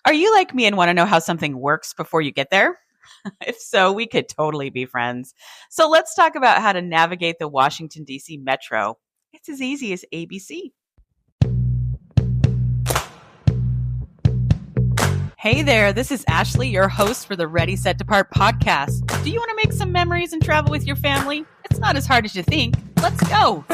Are you like me and want to know how something works before you get there? If so, we could totally be friends. So let's talk about how to navigate the Washington, D.C. metro. It's as easy as ABC. Hey there, this is Ashley, your host for the Ready, Set, Depart podcast. Do you want to make some memories and travel with your family? It's not as hard as you think. Let's go.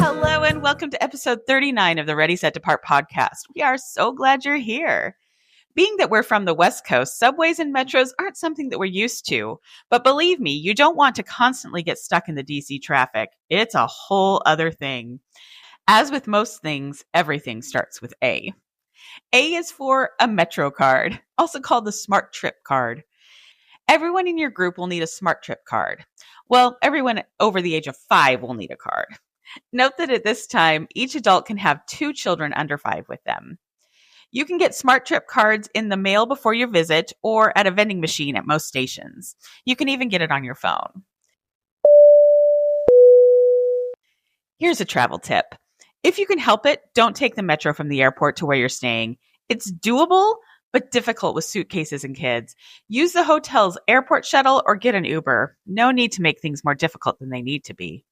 Hello, and welcome to episode 39 of the Ready, Set, Depart podcast. We are so glad you're here. Being that we're from the West Coast, subways and metros aren't something that we're used to. But believe me, you don't want to constantly get stuck in the DC traffic. It's a whole other thing. As with most things, everything starts with A. A is for a Metro card, also called the SmarTrip card. Everyone in your group will need a SmarTrip card. Well, everyone over the age of 5 will need a card. Note that at this time, each adult can have 2 children under 5 with them. You can get SmarTrip cards in the mail before your visit or at a vending machine at most stations. You can even get it on your phone. Here's a travel tip. If you can help it, don't take the metro from the airport to where you're staying. It's doable, but difficult with suitcases and kids. Use the hotel's airport shuttle or get an Uber. No need to make things more difficult than they need to be.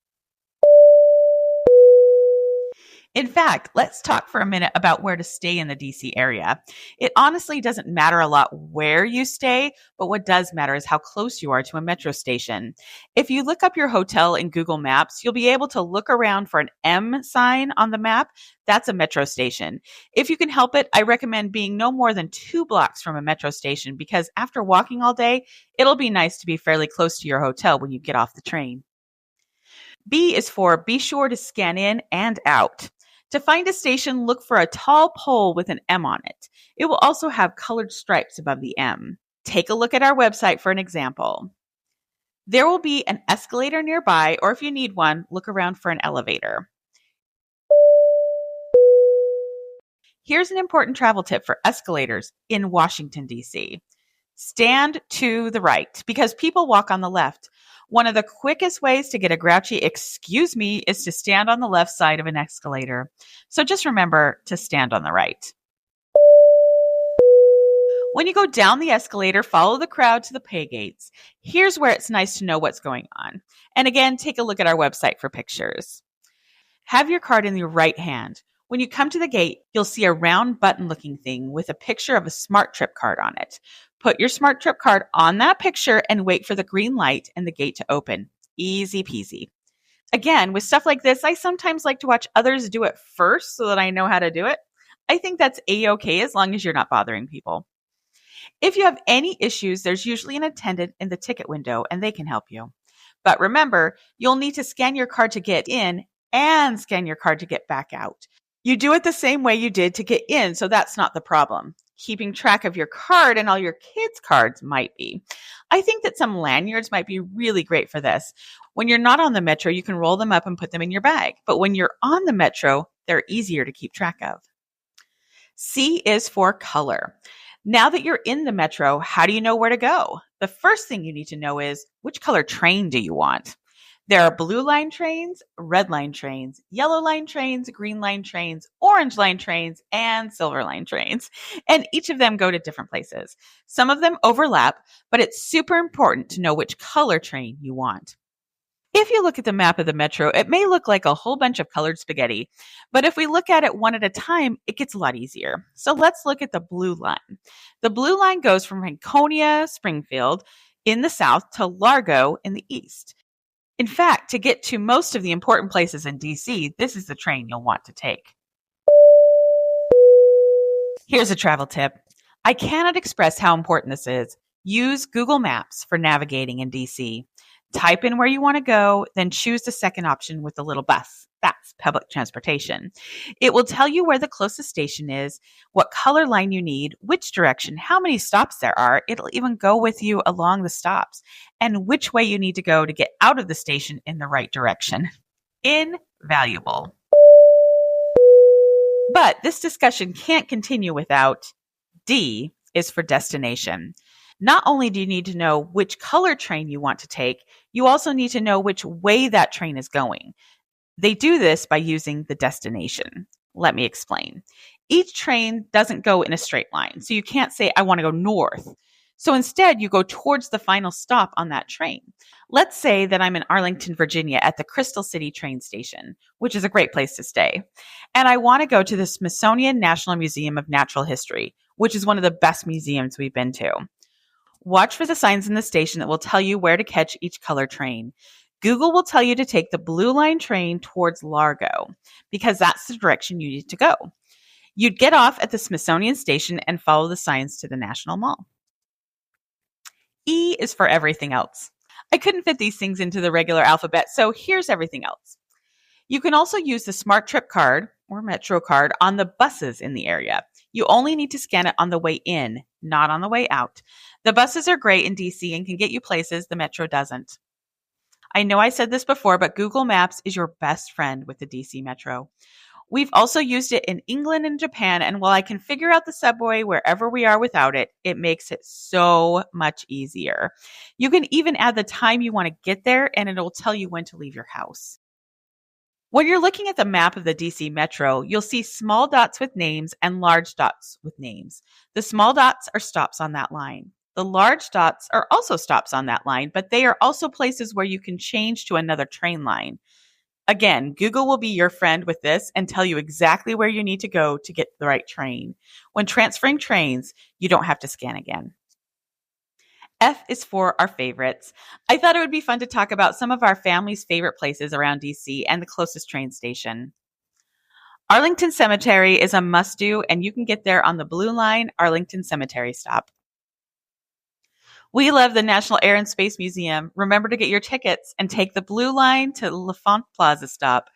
In fact, let's talk for a minute about where to stay in the DC area. It honestly doesn't matter a lot where you stay, but what does matter is how close you are to a metro station. If you look up your hotel in Google Maps, you'll be able to look around for an M sign on the map. That's a metro station. If you can help it, I recommend being no more than 2 blocks from a metro station because after walking all day, it'll be nice to be fairly close to your hotel when you get off the train. B is for be sure to scan in and out. To find a station, look for a tall pole with an M on it. It will also have colored stripes above the M. Take a look at our website for an example. There will be an escalator nearby, or if you need one, look around for an elevator. Here's an important travel tip for escalators in Washington, D.C. Stand to the right because people walk on the left. One of the quickest ways to get a grouchy "excuse me" is to stand on the left side of an escalator. So just remember to stand on the right. When you go down the escalator, follow the crowd to the pay gates. Here's where it's nice to know what's going on. And again, take a look at our website for pictures. Have your card in your right hand. When you come to the gate, you'll see a round button-looking thing with a picture of a SmarTrip card on it. Put your SmarTrip card on that picture and wait for the green light and the gate to open. Easy peasy. Again, with stuff like this, I sometimes like to watch others do it first so that I know how to do it. I think that's A-okay as long as you're not bothering people. If you have any issues, there's usually an attendant in the ticket window and they can help you. But remember, you'll need to scan your card to get in and scan your card to get back out. You do it the same way you did to get in, so that's not the problem. Keeping track of your card and all your kids' cards might be. I think that some lanyards might be really great for this. When you're not on the metro, you can roll them up and put them in your bag. But when you're on the metro, they're easier to keep track of. C is for color. Now that you're in the metro, how do you know where to go? The first thing you need to know is which color train do you want? There are blue line trains, red line trains, yellow line trains, green line trains, orange line trains, and silver line trains. And each of them go to different places. Some of them overlap, but it's super important to know which color train you want. If you look at the map of the metro, it may look like a whole bunch of colored spaghetti, but if we look at it one at a time, it gets a lot easier. So let's look at the blue line. The blue line goes from Franconia, Springfield in the south to Largo in the east. In fact, to get to most of the important places in DC, this is the train you'll want to take. Here's a travel tip. I cannot express how important this is. Use Google Maps for navigating in DC. Type in where you want to go, then choose the second option with the little bus. That's public transportation. It will tell you where the closest station is, what color line you need, which direction, how many stops there are. It'll even go with you along the stops and which way you need to go to get out of the station in the right direction. Invaluable. But this discussion can't continue without D is for destination. Not only do you need to know which color train you want to take, you also need to know which way that train is going. They do this by using the destination. Let me explain. Each train doesn't go in a straight line, so you can't say, I want to go north. So instead, you go towards the final stop on that train. Let's say that I'm in Arlington, Virginia at the Crystal City train station, which is a great place to stay. And I want to go to the Smithsonian National Museum of Natural History, which is one of the best museums we've been to. Watch for the signs in the station that will tell you where to catch each color train. Google will tell you to take the Blue Line train towards Largo because that's the direction you need to go. You'd get off at the Smithsonian station and follow the signs to the National Mall. E is for everything else. I couldn't fit these things into the regular alphabet, so here's everything else. You can also use the SmarTrip card or Metro card on the buses in the area. You only need to scan it on the way in, not on the way out. The buses are great in DC and can get you places the Metro doesn't. I know I said this before, but Google Maps is your best friend with the DC Metro. We've also used it in England and Japan, and while I can figure out the subway wherever we are without it, it makes it so much easier. You can even add the time you want to get there, and it'll tell you when to leave your house. When you're looking at the map of the DC Metro, you'll see small dots with names and large dots with names. The small dots are stops on that line. The large dots are also stops on that line, but they are also places where you can change to another train line. Again, Google will be your friend with this and tell you exactly where you need to go to get the right train. When transferring trains, you don't have to scan again. F is for our favorites. I thought it would be fun to talk about some of our family's favorite places around DC and the closest train station. Arlington Cemetery is a must-do, and you can get there on the Blue Line Arlington Cemetery stop. We love the National Air and Space Museum. Remember to get your tickets and take the Blue Line to L'Enfant Plaza stop.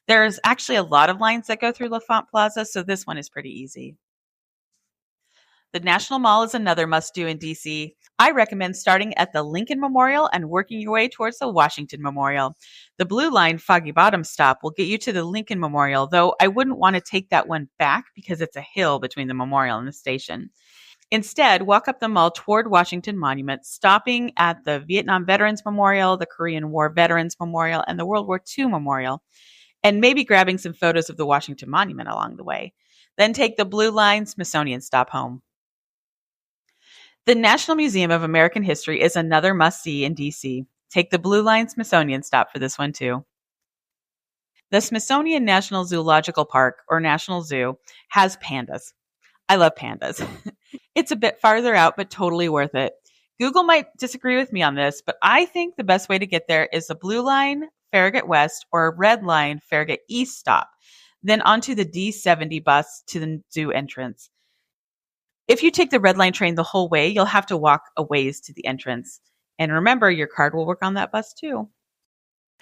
There's actually a lot of lines that go through L'Enfant Plaza, so this one is pretty easy. The National Mall is another must-do in DC. I recommend starting at the Lincoln Memorial and working your way towards the Washington Memorial. The Blue Line Foggy Bottom stop will get you to the Lincoln Memorial, though I wouldn't want to take that one back because it's a hill between the memorial and the station. Instead, walk up the mall toward Washington Monument, stopping at the Vietnam Veterans Memorial, the Korean War Veterans Memorial, and the World War II Memorial, and maybe grabbing some photos of the Washington Monument along the way. Then take the Blue Line Smithsonian stop home. The National Museum of American History is another must-see in DC. Take the Blue Line Smithsonian stop for this one too. The Smithsonian National Zoological Park, or National Zoo, has pandas. I love pandas. It's a bit farther out, but totally worth it. Google might disagree with me on this, but I think the best way to get there is the Blue Line, Farragut West, or Red Line, Farragut East stop, then onto the D70 bus to the zoo entrance. If you take the Red Line train the whole way, you'll have to walk a ways to the entrance. And remember, your card will work on that bus too.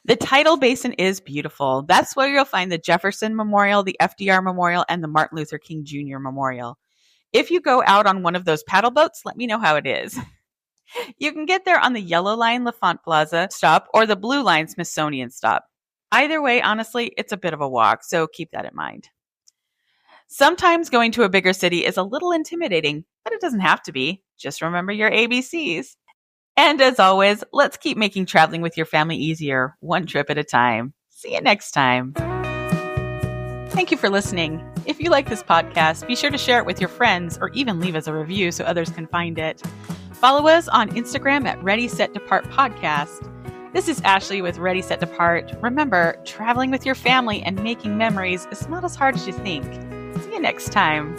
The Tidal Basin is beautiful. That's where you'll find the Jefferson Memorial, the FDR Memorial, and the Martin Luther King Jr. Memorial. If you go out on one of those paddle boats, let me know how it is. You can get there on the Yellow Line L'Enfant Plaza stop or the Blue Line Smithsonian stop. Either way, honestly, it's a bit of a walk, so keep that in mind. Sometimes going to a bigger city is a little intimidating, but it doesn't have to be. Just remember your ABCs. And as always, let's keep making traveling with your family easier, one trip at a time. See you next time. Thank you for listening. If you like this podcast, be sure to share it with your friends or even leave us a review so others can find it. Follow us on Instagram at Ready Set Depart Podcast. This is Ashley with Ready Set Depart. Remember, traveling with your family and making memories is not as hard as you think. See you next time.